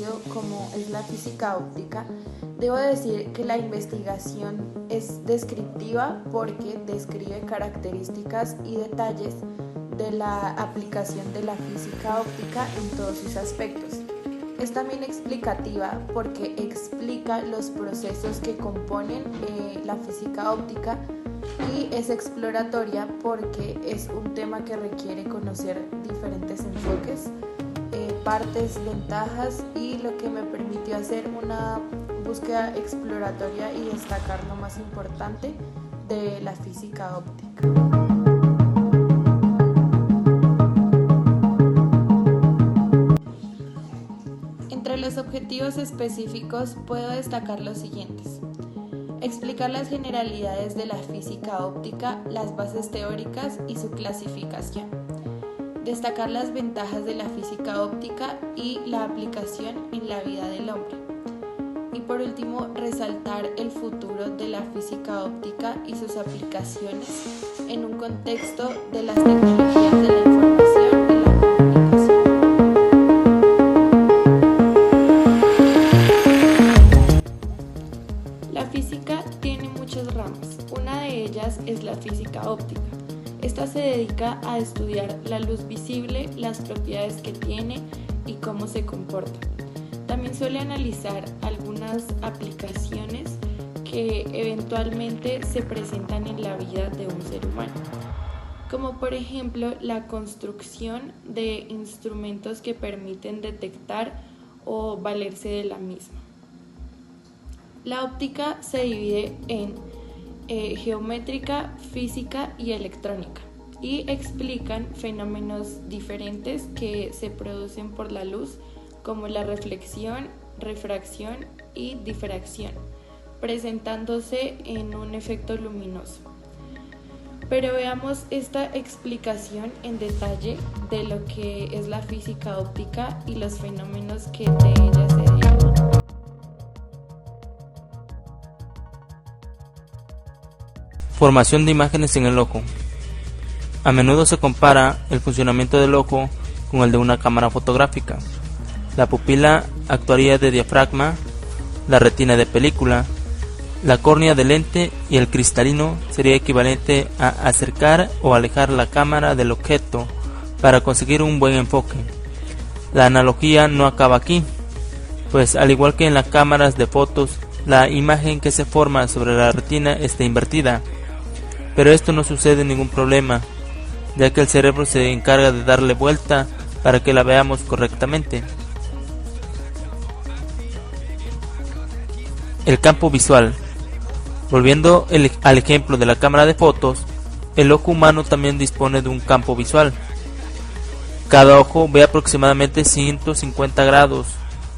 conocido como es la física óptica, debo decir que la investigación es descriptiva porque describe características y detalles de la aplicación de la física óptica en todos sus aspectos. Es también explicativa porque explica los procesos que componen la física óptica, y es exploratoria porque es un tema que requiere conocer diferentes enfoques, partes, ventajas, y lo que me permitió hacer una búsqueda exploratoria y destacar lo más importante de la física óptica. Entre los objetivos específicos puedo destacar los siguientes: explicar las generalidades de la física óptica, las bases teóricas y su clasificación. Destacar las ventajas de la física óptica y la aplicación en la vida del hombre. Y por último, resaltar el futuro de la física óptica y sus aplicaciones en un contexto de las tecnologías de la información y la comunicación. La física tiene muchas ramas. Una de ellas es la física óptica. Esta se dedica a estudiar la luz visible, las propiedades que tiene y cómo se comporta. También suele analizar algunas aplicaciones que eventualmente se presentan en la vida de un ser humano, como por ejemplo la construcción de instrumentos que permiten detectar o valerse de la misma. La óptica se divide en geométrica, física y electrónica, y explican fenómenos diferentes que se producen por la luz, como la reflexión, refracción y difracción, presentándose en un efecto luminoso. Pero veamos esta explicación en detalle de lo que es la física óptica y los fenómenos que de ella se derivan. Formación de imágenes en el ojo. A menudo se compara el funcionamiento del ojo con el de una cámara fotográfica. La pupila actuaría de diafragma, la retina de película, la córnea de lente, y el cristalino sería equivalente a acercar o alejar la cámara del objeto para conseguir un buen enfoque. La analogía no acaba aquí, pues al igual que en las cámaras de fotos, la imagen que se forma sobre la retina está invertida. Pero esto no sucede ningún problema, ya que el cerebro se encarga de darle vuelta para que la veamos correctamente. El campo visual. Volviendo al ejemplo de la cámara de fotos, el ojo humano también dispone de un campo visual. Cada ojo ve aproximadamente 150 grados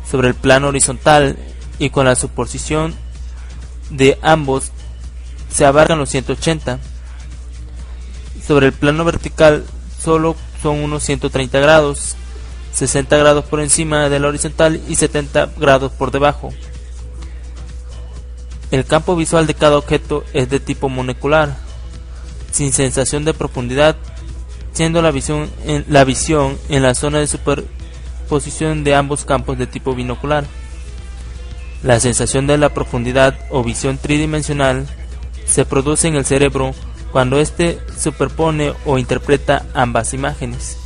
sobre el plano horizontal, y con la superposición de ambos se abarcan los 180. Sobre el plano vertical solo son unos 130 grados, 60 grados por encima de la horizontal y 70 grados por debajo. El campo visual de cada objeto es de tipo monocular, sin sensación de profundidad, siendo la visión en la zona de superposición de ambos campos de tipo binocular. La sensación de la profundidad o visión tridimensional se produce en el cerebro cuando éste superpone o interpreta ambas imágenes.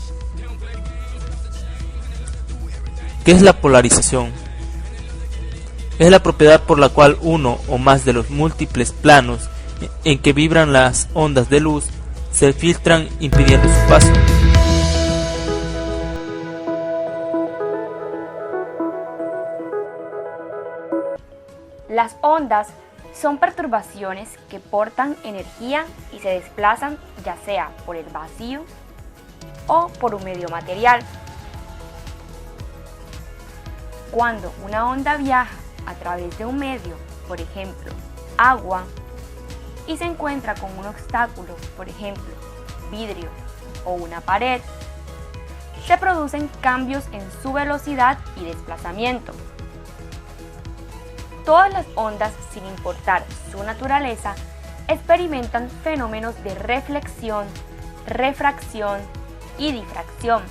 ¿Qué es la polarización? Es la propiedad por la cual uno o más de los múltiples planos en que vibran las ondas de luz se filtran, impidiendo su paso. Las ondas son perturbaciones que portan energía y se desplazan ya sea por el vacío o por un medio material. Cuando una onda viaja a través de un medio, por ejemplo, agua, y se encuentra con un obstáculo, por ejemplo, vidrio o una pared, se producen cambios en su velocidad y desplazamiento. Todas las ondas, sin importar su naturaleza, experimentan fenómenos de reflexión, refracción y difracción.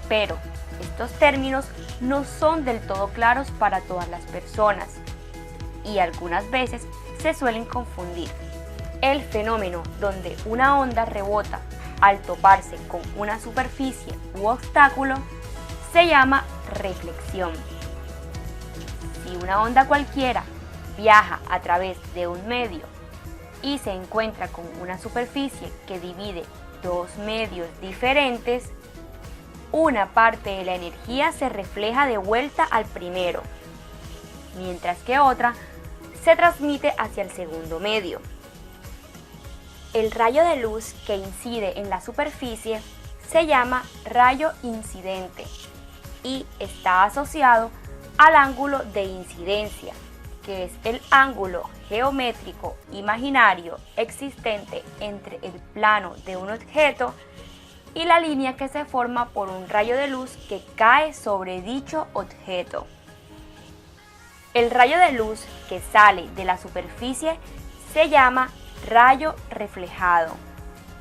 Pero Estos términos no son del todo claros para todas las personas y algunas veces se suelen confundir. El fenómeno donde una onda rebota al toparse con una superficie u obstáculo se llama reflexión. Si una onda cualquiera viaja a través de un medio y se encuentra con una superficie que divide dos medios diferentes, una parte de la energía se refleja de vuelta al primero, mientras que otra se transmite hacia el segundo medio. El rayo de luz que incide en la superficie se llama rayo incidente y está asociado al ángulo de incidencia, que es el ángulo geométrico imaginario existente entre el plano de un objeto y la línea que se forma por un rayo de luz que cae sobre dicho objeto. El rayo de luz que sale de la superficie se llama rayo reflejado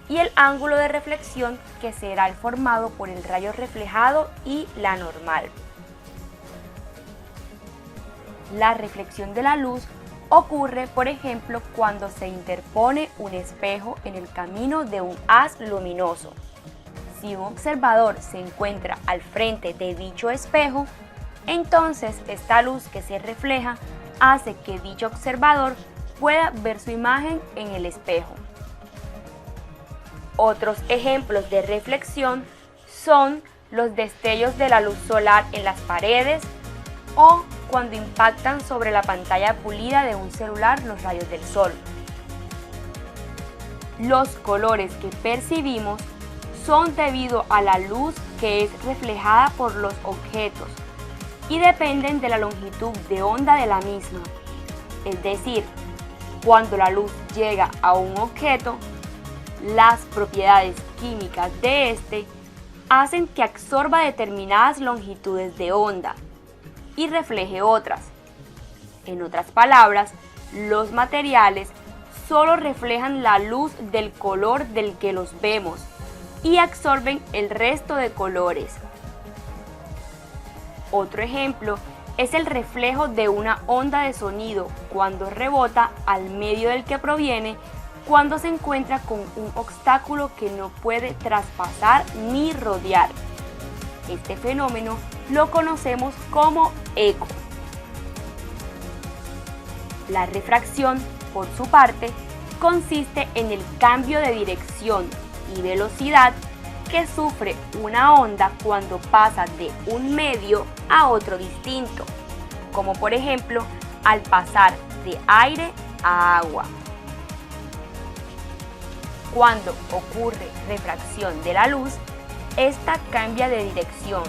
y el ángulo de reflexión que será el formado por el rayo reflejado y la normal. La reflexión de la luz ocurre, por ejemplo, cuando se interpone un espejo en el camino de un haz luminoso. Si un observador se encuentra al frente de dicho espejo, entonces esta luz que se refleja hace que dicho observador pueda ver su imagen en el espejo. Otros ejemplos de reflexión son los destellos de la luz solar en las paredes o cuando impactan sobre la pantalla pulida de un celular los rayos del sol. Los colores que percibimos son debido a la luz que es reflejada por los objetos y dependen de la longitud de onda de la misma. Es decir, cuando la luz llega a un objeto, las propiedades químicas de este hacen que absorba determinadas longitudes de onda y refleje otras. En otras palabras, los materiales solo reflejan la luz del color del que los vemos y absorben el resto de colores. Otro ejemplo es el reflejo de una onda de sonido cuando rebota al medio del que proviene cuando se encuentra con un obstáculo que no puede traspasar ni rodear. Este fenómeno lo conocemos como eco. La refracción, por su parte, consiste en el cambio de dirección y velocidad que sufre una onda cuando pasa de un medio a otro distinto, como por ejemplo al pasar de aire a agua. Cuando ocurre refracción de la luz, esta cambia de dirección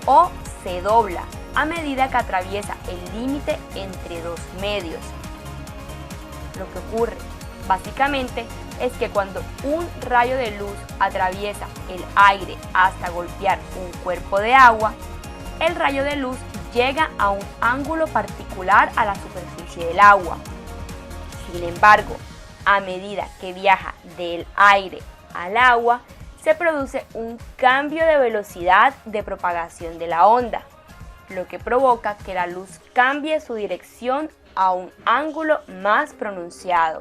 o se dobla a medida que atraviesa el límite entre dos medios. Lo que ocurre básicamente es que cuando un rayo de luz atraviesa el aire hasta golpear un cuerpo de agua, el rayo de luz llega a un ángulo particular a la superficie del agua. Sin embargo, a medida que viaja del aire al agua, se produce un cambio de velocidad de propagación de la onda, lo que provoca que la luz cambie su dirección a un ángulo más pronunciado.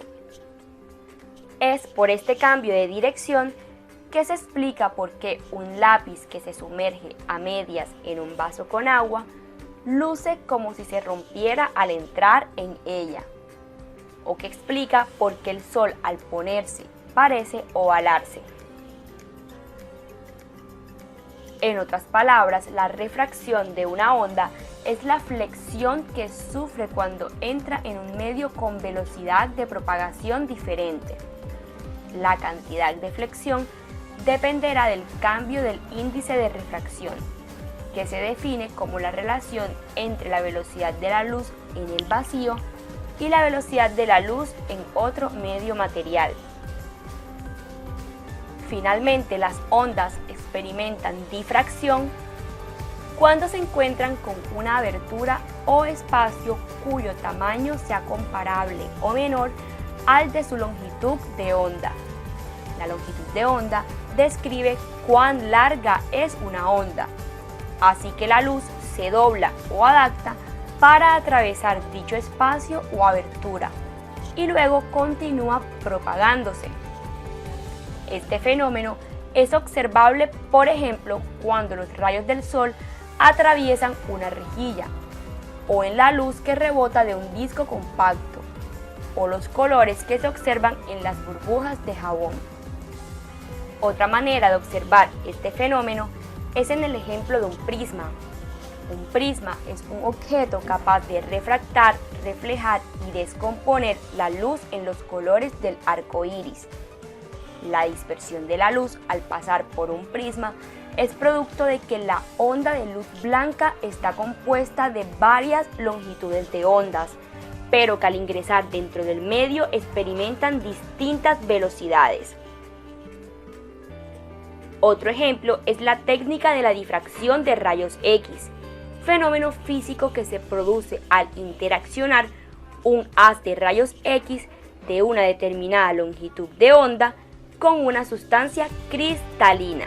Es por este cambio de dirección que se explica por qué un lápiz que se sumerge a medias en un vaso con agua luce como si se rompiera al entrar en ella, o que explica por qué el sol al ponerse parece ovalarse. En otras palabras, la refracción de una onda es la flexión que sufre cuando entra en un medio con velocidad de propagación diferente. La cantidad de flexión dependerá del cambio del índice de refracción, que se define como la relación entre la velocidad de la luz en el vacío y la velocidad de la luz en otro medio material. Finalmente, las ondas experimentan difracción cuando se encuentran con una abertura o espacio cuyo tamaño sea comparable o menor al de su longitud de onda. La longitud de onda describe cuán larga es una onda así que la luz se dobla o adapta para atravesar dicho espacio o abertura y luego continúa propagándose. Este fenómeno es observable, por ejemplo, cuando los rayos del sol atraviesan una rejilla, o en la luz que rebota de un disco compacto, o los colores que se observan en las burbujas de jabón. Otra manera de observar este fenómeno es en el ejemplo de un prisma. Un prisma es un objeto capaz de refractar, reflejar y descomponer la luz en los colores del arco iris. La dispersión de la luz al pasar por un prisma es producto de que la onda de luz blanca está compuesta de varias longitudes de ondas, pero que al ingresar dentro del medio experimentan distintas velocidades. Otro ejemplo es la técnica de la difracción de rayos X, fenómeno físico que se produce al interaccionar un haz de rayos X de una determinada longitud de onda con una sustancia cristalina,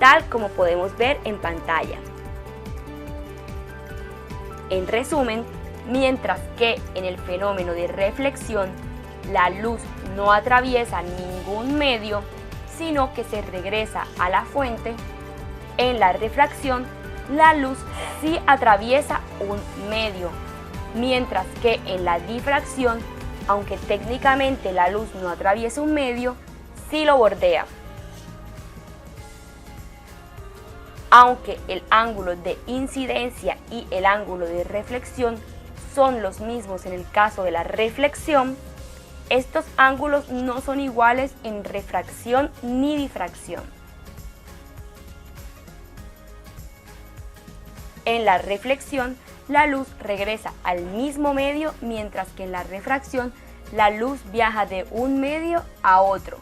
tal como podemos ver en pantalla. En resumen, mientras que en el fenómeno de reflexión la luz no atraviesa ningún medio, sino que se regresa a la fuente, en la refracción la luz sí atraviesa un medio, mientras que en la difracción, aunque técnicamente la luz no atraviesa un medio, sí lo bordea. Aunque el ángulo de incidencia y el ángulo de reflexión son los mismos en el caso de la reflexión, estos ángulos no son iguales en refracción ni difracción. En la reflexión, la luz regresa al mismo medio, mientras que en la refracción, la luz viaja de un medio a otro.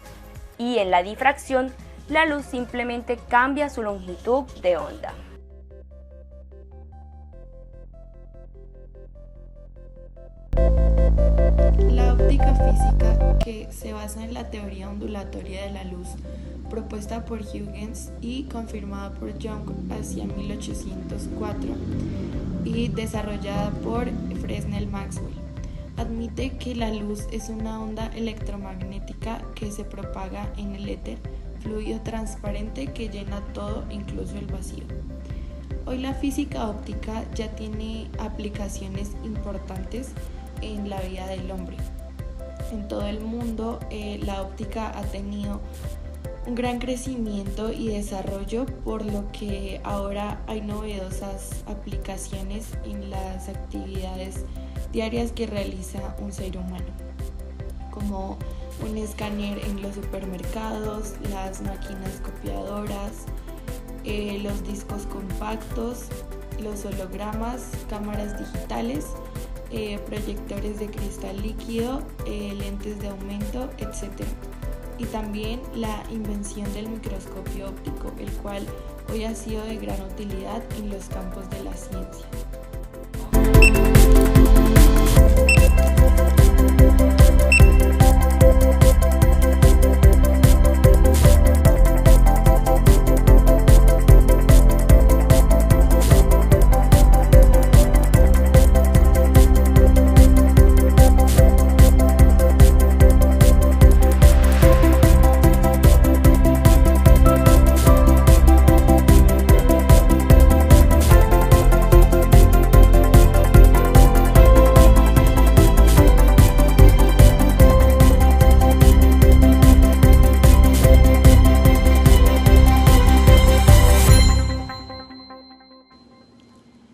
Y en la difracción, la luz simplemente cambia su longitud de onda. La óptica física, que se basa en la teoría ondulatoria de la luz, propuesta por Huygens y confirmada por Young hacia 1804 y desarrollada por Fresnel Maxwell, admite que la luz es una onda electromagnética que se propaga en el éter, fluido transparente que llena todo, incluso el vacío. Hoy la física óptica ya tiene aplicaciones importantes en la vida del hombre. En todo el mundo la óptica ha tenido un gran crecimiento y desarrollo, por lo que ahora hay novedosas aplicaciones en las actividades diarias que realiza un ser humano, como un escáner en los supermercados, las máquinas copiadoras, los discos compactos, los hologramas, cámaras digitales, proyectores de cristal líquido, lentes de aumento, etc. Y también la invención del microscopio óptico, el cual hoy ha sido de gran utilidad en los campos de la ciencia.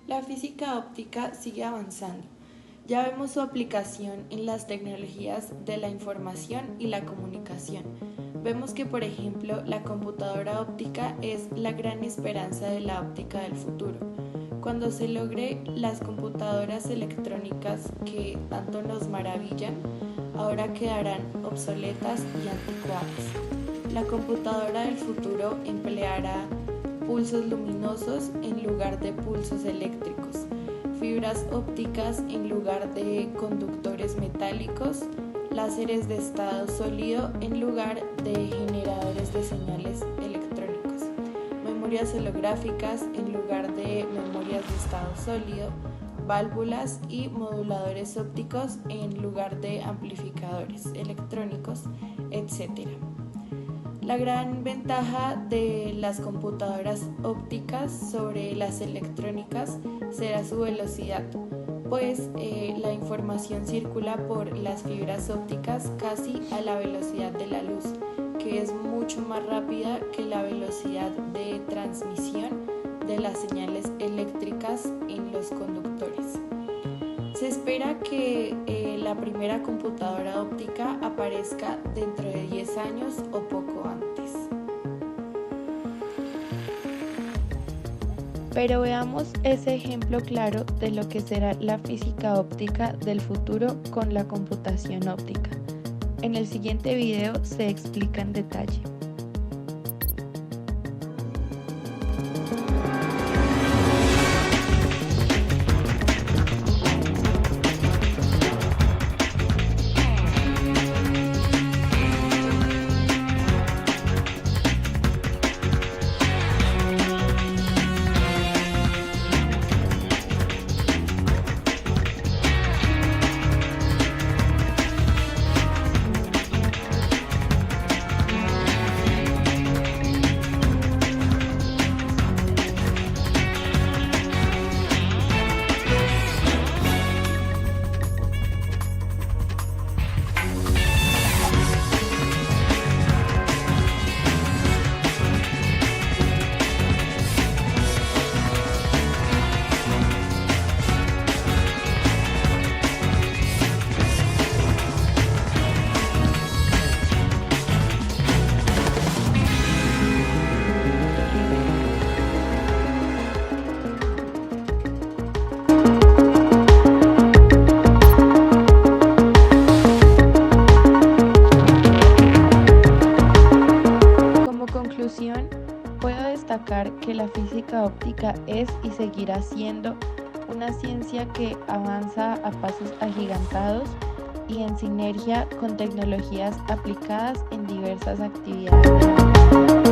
La física óptica sigue avanzando. Ya vemos su aplicación en las tecnologías de la información y la comunicación. Vemos que, por ejemplo, la computadora óptica es la gran esperanza de la óptica del futuro. Cuando se logre, las computadoras electrónicas que tanto nos maravillan, ahora quedarán obsoletas y anticuadas. La computadora del futuro empleará pulsos luminosos en lugar de pulsos eléctricos, fibras ópticas en lugar de conductores metálicos, láseres de estado sólido en lugar de generadores de señales electrónicos, memorias holográficas en lugar de memorias de estado sólido, válvulas y moduladores ópticos en lugar de amplificadores electrónicos, etc. La gran ventaja de las computadoras ópticas sobre las electrónicas será su velocidad, pues la información circula por las fibras ópticas casi a la velocidad de la luz, que es mucho más rápida que la velocidad de transmisión de las señales eléctricas en los conductores. Se espera que la primera computadora óptica aparezca dentro de 10 años o poco antes. Pero veamos ese ejemplo claro de lo que será la física óptica del futuro con la computación óptica. En el siguiente video se explica en detalle. Puedo destacar que la física óptica es y seguirá siendo una ciencia que avanza a pasos agigantados y en sinergia con tecnologías aplicadas en diversas actividades.